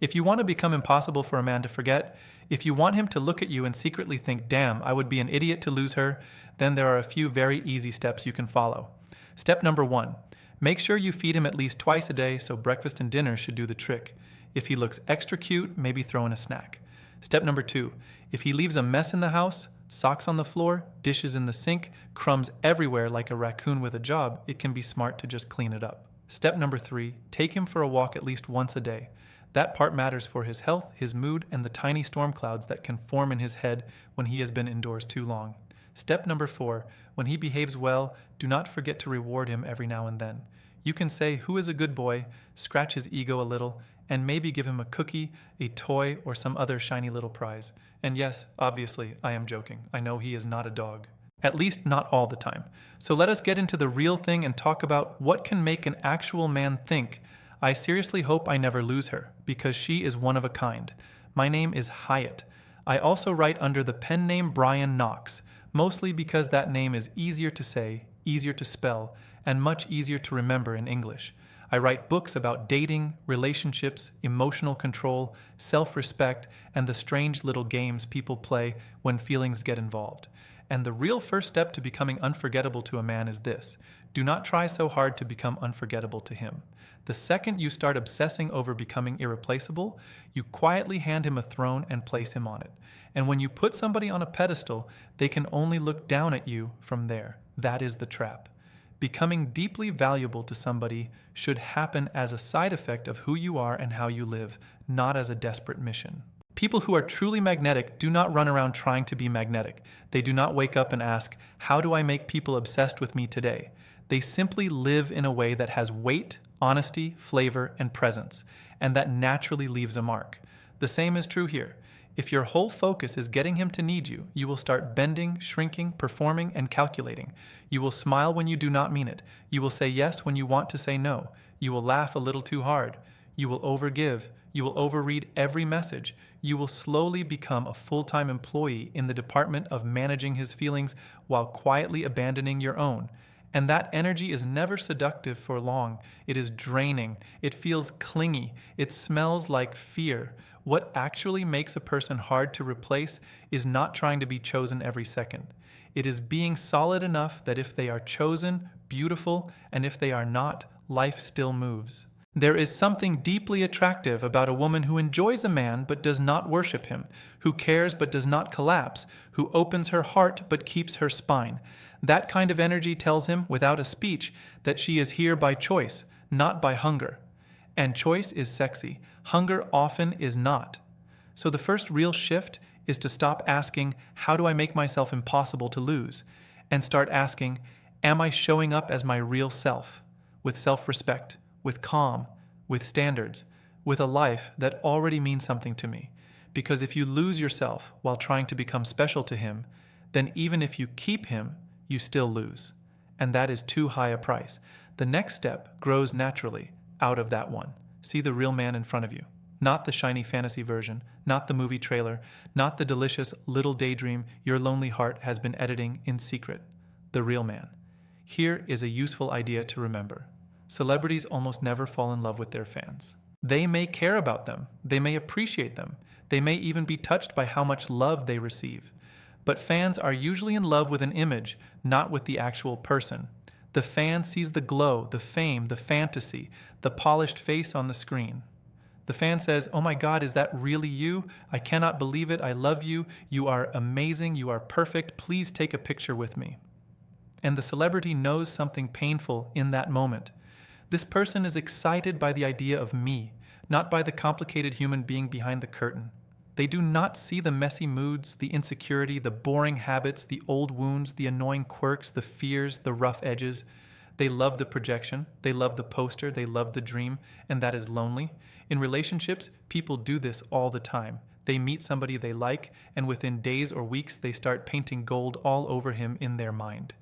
If you want to become impossible for a man to forget, if you want him to look at you and secretly think, damn, I would be an idiot to lose her, then there are a few very easy steps you can follow. Step number 1. Make sure you feed him at least twice a day, so breakfast and dinner should do the trick. If he looks extra cute, maybe throw in a snack. Step number 2. If he leaves a mess in the house, socks on the floor, dishes in the sink, crumbs everywhere like a raccoon with a job, it can be smart to just clean it up. Step number 3. Take him for a walk at least once a day. That part matters for his health, his mood, and the tiny storm clouds that can form in his head when he has been indoors too long. Step number 4. When he behaves well, do not forget to reward him every now and then. You can say, "Who is a good boy?" scratch his ego a little, and maybe give him a cookie, a toy, or some other shiny little prize. And yes, obviously, I am joking. I know he is not a dog. At least not all the time. So let us get into the real thing and talk about what can make an actual man think, I seriously hope I never lose her, because she is one of a kind. My name is Hyatt. I also write under the pen name Brian Knox, mostly because that name is easier to say, easier to spell, and much easier to remember in English. I write books about dating, relationships, emotional control, self-respect, and the strange little games people play when feelings get involved. And the real first step to becoming unforgettable to a man is this: do not try so hard to become unforgettable to him. The second you start obsessing over becoming irreplaceable, you quietly hand him a throne and place him on it. And when you put somebody on a pedestal, they can only look down at you from there. That is the trap. Becoming deeply valuable to somebody should happen as a side effect of who you are and how you live, not as a desperate mission. People who are truly magnetic do not run around trying to be magnetic. They do not wake up and ask, how do I make people obsessed with me today? They simply live in a way that has weight, honesty, flavor, and presence, and that naturally leaves a mark. The same is true here. If your whole focus is getting him to need you, you will start bending, shrinking, performing, and calculating. You will smile when you do not mean it. You will say yes when you want to say no. You will laugh a little too hard. You will overgive. You will overread every message. You will slowly become a full-time employee in the department of managing his feelings while quietly abandoning your own. And that energy is never seductive for long. It is draining. It feels clingy. It smells like fear. What actually makes a person hard to replace is not trying to be chosen every second. It is being solid enough that if they are chosen, beautiful, and if they are not, life still moves. There is something deeply attractive about a woman who enjoys a man but does not worship him, who cares but does not collapse, who opens her heart but keeps her spine. That kind of energy tells him, without a speech, that she is here by choice, not by hunger. And choice is sexy. Hunger often is not. So the first real shift is to stop asking, how do I make myself impossible to lose? And start asking, am I showing up as my real self? With self-respect, with calm, with standards, with a life that already means something to me. Because if you lose yourself while trying to become special to him, then even if you keep him, you still lose. And that is too high a price. The next step grows naturally out of that one. See the real man in front of you. Not the shiny fantasy version, not the movie trailer, not the delicious little daydream your lonely heart has been editing in secret. The real man. Here is a useful idea to remember. Celebrities almost never fall in love with their fans. They may care about them. They may appreciate them. They may even be touched by how much love they receive. But fans are usually in love with an image, not with the actual person. The fan sees the glow, the fame, the fantasy, the polished face on the screen. The fan says, "Oh my God, is that really you? I cannot believe it. I love you. You are amazing. You are perfect. Please take a picture with me." And the celebrity knows something painful in that moment. This person is excited by the idea of me, not by the complicated human being behind the curtain. They do not see the messy moods, the insecurity, the boring habits, the old wounds, the annoying quirks, the fears, the rough edges. They love the projection, they love the poster, they love the dream, and that is lonely. In relationships, people do this all the time. They meet somebody they like, and within days or weeks, they start painting gold all over him in their mind.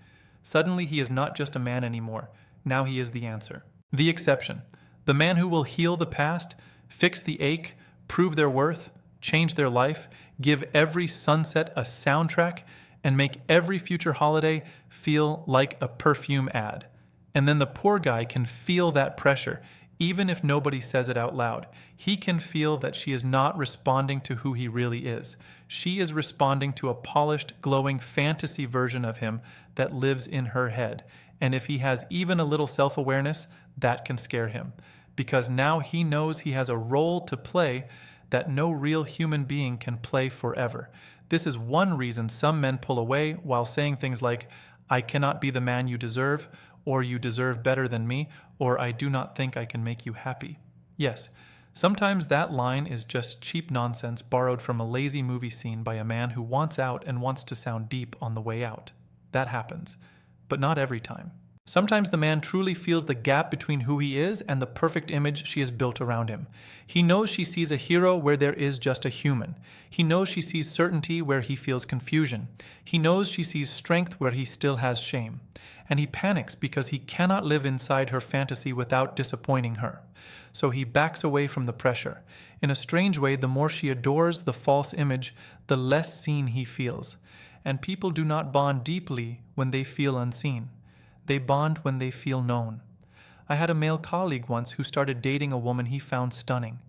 Suddenly, he is not just a man anymore. Now he is the answer. The exception. The man who will heal the past, fix the ache, prove their worth, change their life, give every sunset a soundtrack, and make every future holiday feel like a perfume ad. And then the poor guy can feel that pressure, Even if nobody says it out loud, he can feel that she is not responding to who he really is. She is responding to a polished, glowing fantasy version of him that lives in her head. And if he has even a little self-awareness, that can scare him. Because now he knows he has a role to play that no real human being can play forever. This is one reason some men pull away while saying things like, "I cannot be the man you deserve," or "you deserve better than me," or "I do not think I can make you happy." Yes, sometimes that line is just cheap nonsense borrowed from a lazy movie scene by a man who wants out and wants to sound deep on the way out. That happens, but not every time. Sometimes the man truly feels the gap between who he is and the perfect image she has built around him. He knows she sees a hero where there is just a human. He knows she sees certainty where he feels confusion. He knows she sees strength where he still has shame. And he panics because he cannot live inside her fantasy without disappointing her. So he backs away from the pressure. In a strange way, the more she adores the false image, the less seen he feels. And people do not bond deeply when they feel unseen. They bond when they feel known. I had a male colleague once who started dating a woman he found stunning.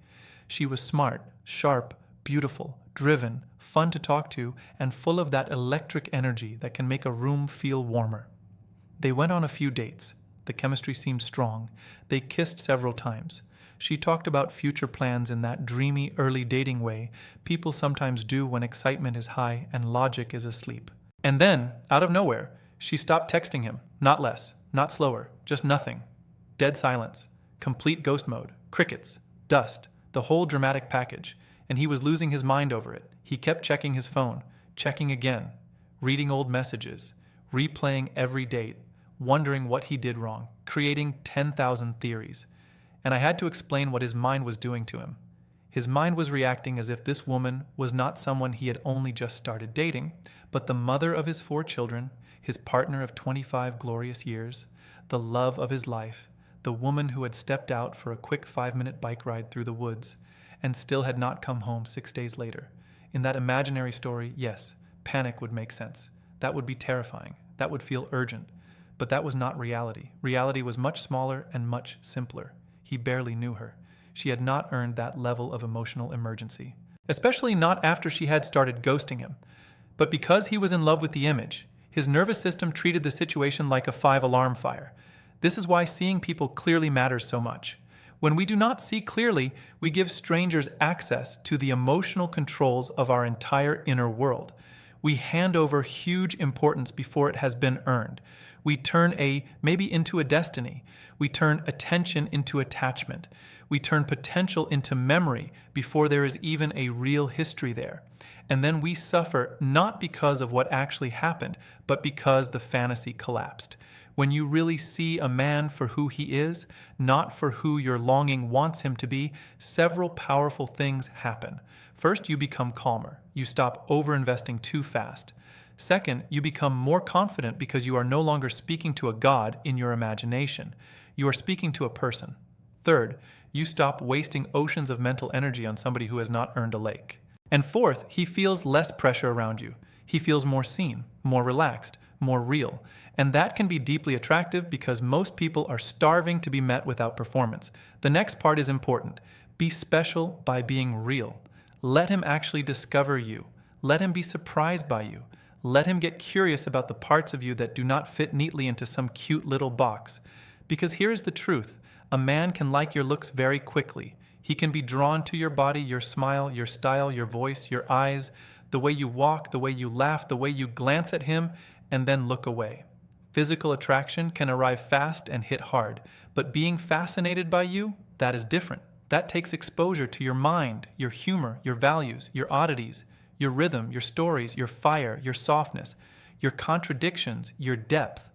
She was smart, sharp, beautiful, driven, fun to talk to, and full of that electric energy that can make a room feel warmer. They went on a few dates. The chemistry seemed strong. They kissed several times. She talked about future plans in that dreamy, early dating way people sometimes do when excitement is high and logic is asleep. And then, out of nowhere, she stopped texting him. Not less, not slower, just nothing. Dead silence, complete ghost mode, crickets, dust, the whole dramatic package. And he was losing his mind over it. He kept checking his phone, checking again, reading old messages, replaying every date, wondering what he did wrong, creating 10,000 theories. And I had to explain what his mind was doing to him. His mind was reacting as if this woman was not someone he had only just started dating, but the mother of his 4 children, his partner of 25 glorious years, the love of his life, the woman who had stepped out for a quick 5-minute bike ride through the woods and still had not come home 6 days later. In that imaginary story, yes, panic would make sense. That would be terrifying. That would feel urgent. But that was not reality. Reality was much smaller and much simpler. He barely knew her. She had not earned that level of emotional emergency. Especially not after she had started ghosting him. But because he was in love with the image, his nervous system treated the situation like a 5-alarm fire. This is why seeing people clearly matters so much. When we do not see clearly, we give strangers access to the emotional controls of our entire inner world. We hand over huge importance before it has been earned. We turn maybe into a destiny. We turn attention into attachment. We turn potential into memory before there is even a real history there. And then we suffer not because of what actually happened, but because the fantasy collapsed. When you really see a man for who he is, not for who your longing wants him to be, several powerful things happen. First, you become calmer. You stop overinvesting too fast. Second, you become more confident because you are no longer speaking to a god in your imagination. You are speaking to a person. Third, you stop wasting oceans of mental energy on somebody who has not earned a lake. And fourth, he feels less pressure around you. He feels more seen, more relaxed, more real. And that can be deeply attractive because most people are starving to be met without performance. The next part is important. Be special by being real. Let him actually discover you. Let him be surprised by you. Let him get curious about the parts of you that do not fit neatly into some cute little box. Because here's the truth. A man can like your looks very quickly. He can be drawn to your body, your smile, your style, your voice, your eyes, the way you walk, the way you laugh, the way you glance at him, and then look away. Physical attraction can arrive fast and hit hard, but being fascinated by you, that is different. That takes exposure to your mind, your humor, your values, your oddities, your rhythm, your stories, your fire, your softness, your contradictions, your depth.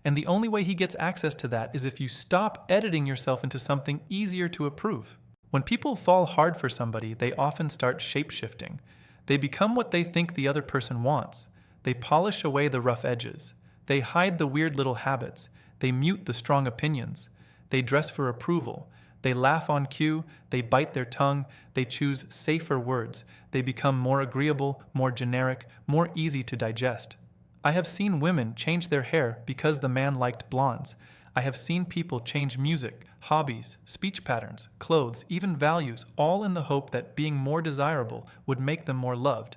And the only way he gets access to that is if you stop editing yourself into something easier to approve. When people fall hard for somebody, they often start shape-shifting. They become what they think the other person wants. They polish away the rough edges. They hide the weird little habits. They mute the strong opinions. They dress for approval. They laugh on cue. They bite their tongue. They choose safer words. They become more agreeable, more generic, more easy to digest. I have seen women change their hair because the man liked blondes. I have seen people change music, hobbies, speech patterns, clothes, even values, all in the hope that being more desirable would make them more loved.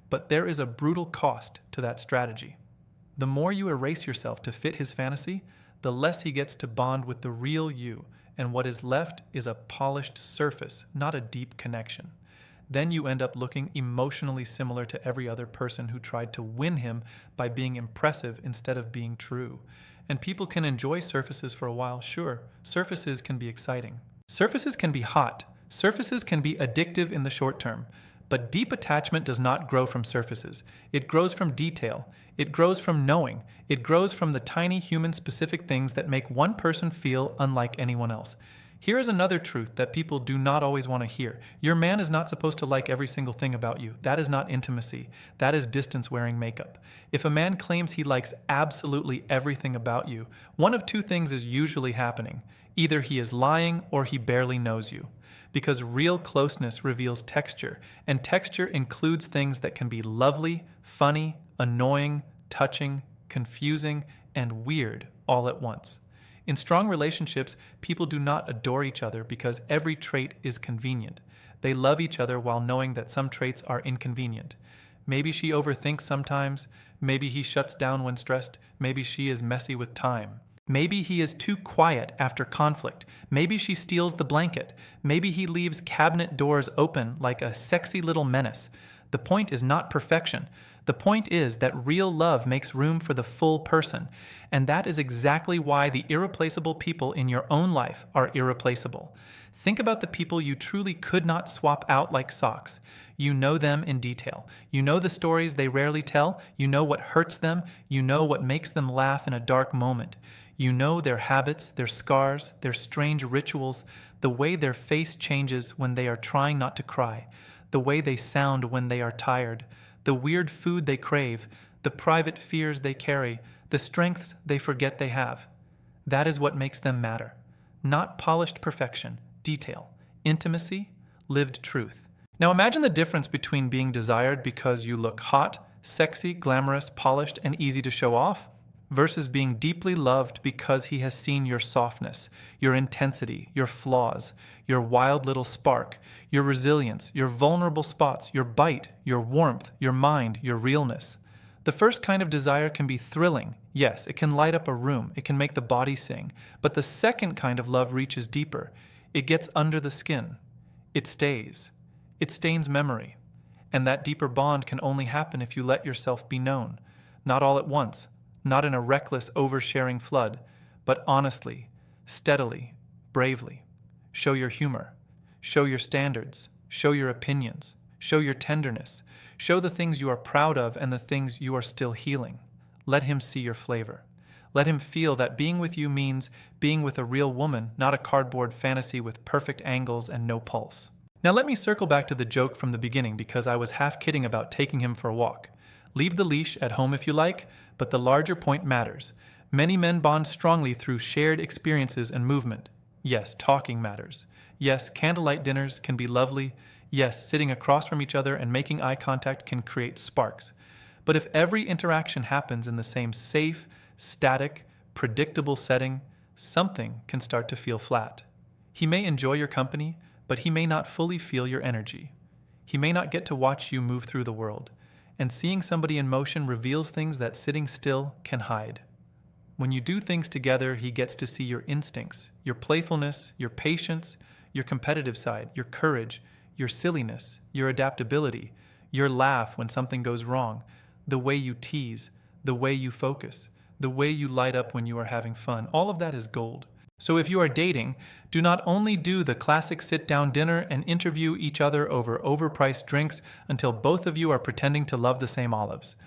But there is a brutal cost to that strategy. The more you erase yourself to fit his fantasy, the less he gets to bond with the real you, and what is left is a polished surface, not a deep connection. Then you end up looking emotionally similar to every other person who tried to win him by being impressive instead of being true. And people can enjoy surfaces for a while, sure. Surfaces can be exciting. Surfaces can be hot. Surfaces can be addictive in the short term. But deep attachment does not grow from surfaces. It grows from detail. It grows from knowing. It grows from the tiny human-specific things that make one person feel unlike anyone else. Here is another truth that people do not always want to hear. Your man is not supposed to like every single thing about you. That is not intimacy. That is distance wearing makeup. If a man claims he likes absolutely everything about you, one of two things is usually happening. Either he is lying or he barely knows you. Because real closeness reveals texture, and texture includes things that can be lovely, funny, annoying, touching, confusing, and weird all at once. In strong relationships, people do not adore each other because every trait is convenient. They love each other while knowing that some traits are inconvenient. Maybe she overthinks sometimes, maybe he shuts down when stressed, maybe she is messy with time. Maybe he is too quiet after conflict. Maybe she steals the blanket. Maybe he leaves cabinet doors open like a sexy little menace. The point is not perfection. The point is that real love makes room for the full person. And that is exactly why the irreplaceable people in your own life are irreplaceable. Think about the people you truly could not swap out like socks. You know them in detail. You know the stories they rarely tell. You know what hurts them. You know what makes them laugh in a dark moment. You know their habits, their scars, their strange rituals, the way their face changes when they are trying not to cry, the way they sound when they are tired, the weird food they crave, the private fears they carry, the strengths they forget they have. That is what makes them matter. Not polished perfection, detail, intimacy, lived truth. Now imagine the difference between being desired because you look hot, sexy, glamorous, polished, and easy to show off, versus being deeply loved because he has seen your softness, your intensity, your flaws, your wild little spark, your resilience, your vulnerable spots, your bite, your warmth, your mind, your realness. The first kind of desire can be thrilling. Yes, it can light up a room, it can make the body sing. But the second kind of love reaches deeper. It gets under the skin. It stays. It stains memory. And that deeper bond can only happen if you let yourself be known. Not all at once. Not in a reckless, oversharing flood, but honestly, steadily, bravely. Show your humor. Show your standards. Show your opinions. Show your tenderness. Show the things you are proud of and the things you are still healing. Let him see your flavor. Let him feel that being with you means being with a real woman, not a cardboard fantasy with perfect angles and no pulse. Now let me circle back to the joke from the beginning because I was half kidding about taking him for a walk. Leave the leash at home if you like, but the larger point matters. Many men bond strongly through shared experiences and movement. Yes, talking matters. Yes, candlelight dinners can be lovely. Yes, sitting across from each other and making eye contact can create sparks. But if every interaction happens in the same safe, static, predictable setting, something can start to feel flat. He may enjoy your company, but he may not fully feel your energy. He may not get to watch you move through the world. And seeing somebody in motion reveals things that sitting still can hide. When you do things together, he gets to see your instincts, your playfulness, your patience, your competitive side, your courage, your silliness, your adaptability, your laugh when something goes wrong, the way you tease, the way you focus, the way you light up when you are having fun. All of that is gold. So if you are dating, do not only do the classic sit-down dinner and interview each other over overpriced drinks until both of you are pretending to love the same olives.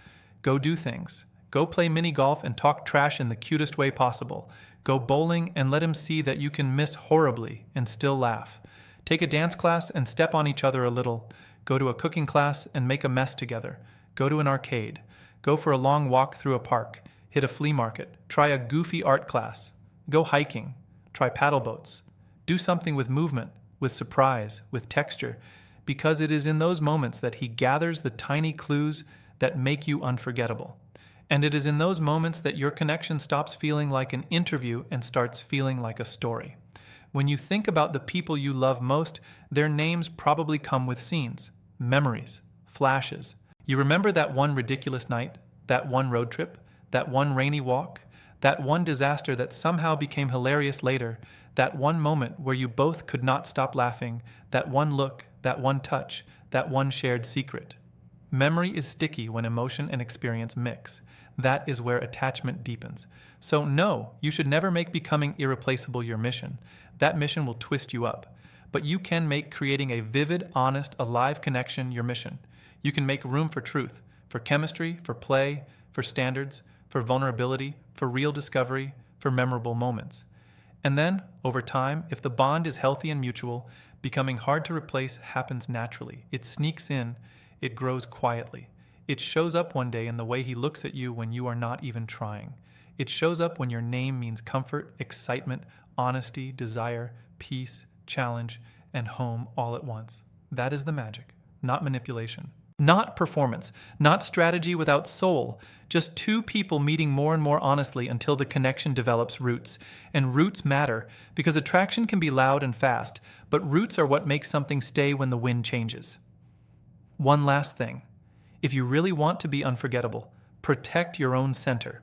Go do things. Go play mini golf and talk trash in the cutest way possible. Go bowling and let him see that you can miss horribly and still laugh. Take a dance class and step on each other a little. Go to a cooking class and make a mess together. Go to an arcade. Go for a long walk through a park. Hit a flea market. Try a goofy art class. Go hiking. Try paddle boats. Do something with movement, with surprise, with texture, because it is in those moments that he gathers the tiny clues that make you unforgettable. And it is in those moments that your connection stops feeling like an interview and starts feeling like a story. When you think about the people you love most, their names probably come with scenes, memories, flashes. You remember that one ridiculous night, that one road trip, that one rainy walk, that one disaster that somehow became hilarious later, that one moment where you both could not stop laughing, that one look, that one touch, that one shared secret. Memory is sticky when emotion and experience mix. That is where attachment deepens. So no, you should never make becoming irreplaceable your mission. That mission will twist you up. But you can make creating a vivid, honest, alive connection your mission. You can make room for truth, for chemistry, for play, for standards, for vulnerability, for real discovery, for memorable moments. And then, over time, if the bond is healthy and mutual, becoming hard to replace happens naturally. It sneaks in, it grows quietly. It shows up one day in the way he looks at you when you are not even trying. It shows up when your name means comfort, excitement, honesty, desire, peace, challenge, and home all at once. That is the magic, not manipulation. Not performance, not strategy without soul, just two people meeting more and more honestly until the connection develops roots. And roots matter, because attraction can be loud and fast, but roots are what make something stay when the wind changes. One last thing. If you really want to be unforgettable, protect your own center.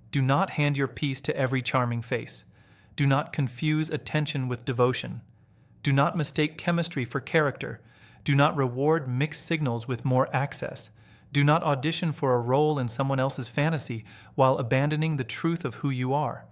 Do not hand your piece to every charming face. Do not confuse attention with devotion. Do not mistake chemistry for character. Do not reward mixed signals with more access. Do not audition for a role in someone else's fantasy while abandoning the truth of who you are.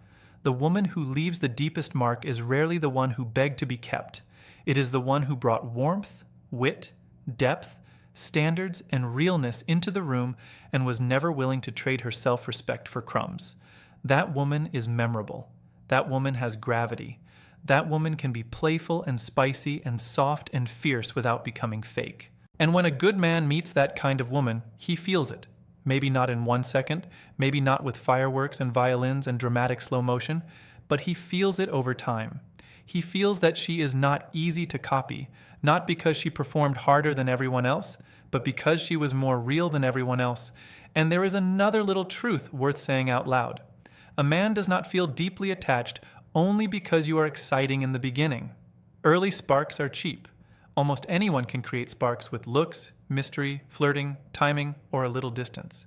The woman who leaves the deepest mark is rarely the one who begged to be kept. It is the one who brought warmth, wit, depth, standards, and realness into the room and was never willing to trade her self-respect for crumbs. That woman is memorable. That woman has gravity. That woman can be playful and spicy and soft and fierce without becoming fake. And when a good man meets that kind of woman, he feels it. Maybe not in 1 second, maybe not with fireworks and violins and dramatic slow motion, but he feels it over time. He feels that she is not easy to copy, not because she performed harder than everyone else, but because she was more real than everyone else. And there is another little truth worth saying out loud. A man does not feel deeply attached only because you are exciting in the beginning. Early sparks are cheap. Almost anyone can create sparks with looks, mystery, flirting, timing, or a little distance.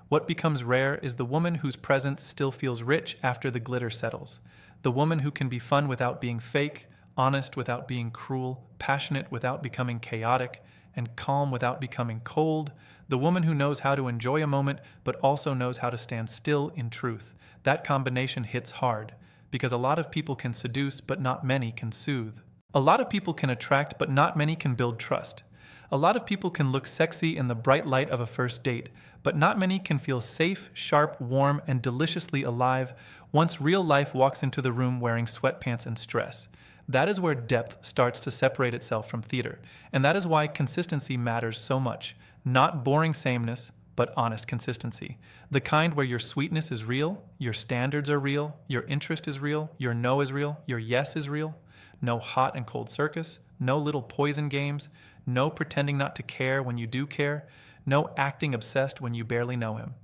What becomes rare is the woman whose presence still feels rich after the glitter settles. The woman who can be fun without being fake, honest without being cruel, passionate without becoming chaotic, and calm without becoming cold. The woman who knows how to enjoy a moment but also knows how to stand still in truth. That combination hits hard, because a lot of people can seduce but not many can soothe. A lot of people can attract but not many can build trust. A lot of people can look sexy in the bright light of a first date, but not many can feel safe, sharp, warm, and deliciously alive once real life walks into the room wearing sweatpants and stress. That is where depth starts to separate itself from theater, and that is why consistency matters so much. Not boring sameness, but honest consistency. The kind where your sweetness is real, your standards are real, your interest is real, your no is real, your yes is real. No hot and cold circus, no little poison games, no pretending not to care when you do care, no acting obsessed when you barely know him.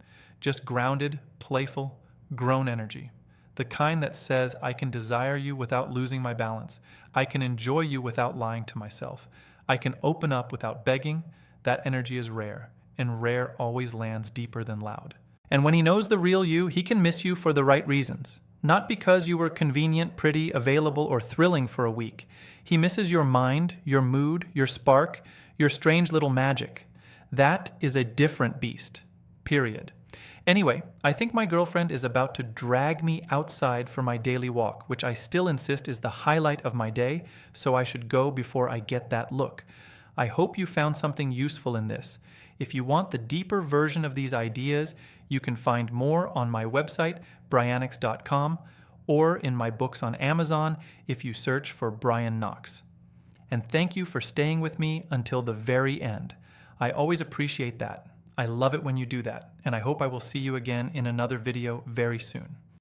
Just grounded, playful, grown energy. The kind that says, I can desire you without losing my balance. I can enjoy you without lying to myself. I can open up without begging. That energy is rare, and rare always lands deeper than loud. And when he knows the real you, he can miss you for the right reasons. Not because you were convenient, pretty, available, or thrilling for a week. He misses your mind, your mood, your spark, your strange little magic. That is a different beast. Period. Anyway, I think my girlfriend is about to drag me outside for my daily walk, which I still insist is the highlight of my day, so I should go before I get that look. I hope you found something useful in this. If you want the deeper version of these ideas, you can find more on my website, brianix.com, or in my books on Amazon if you search for Brian Knox. And thank you for staying with me until the very end. I always appreciate that. I love it when you do that, and I hope I will see you again in another video very soon.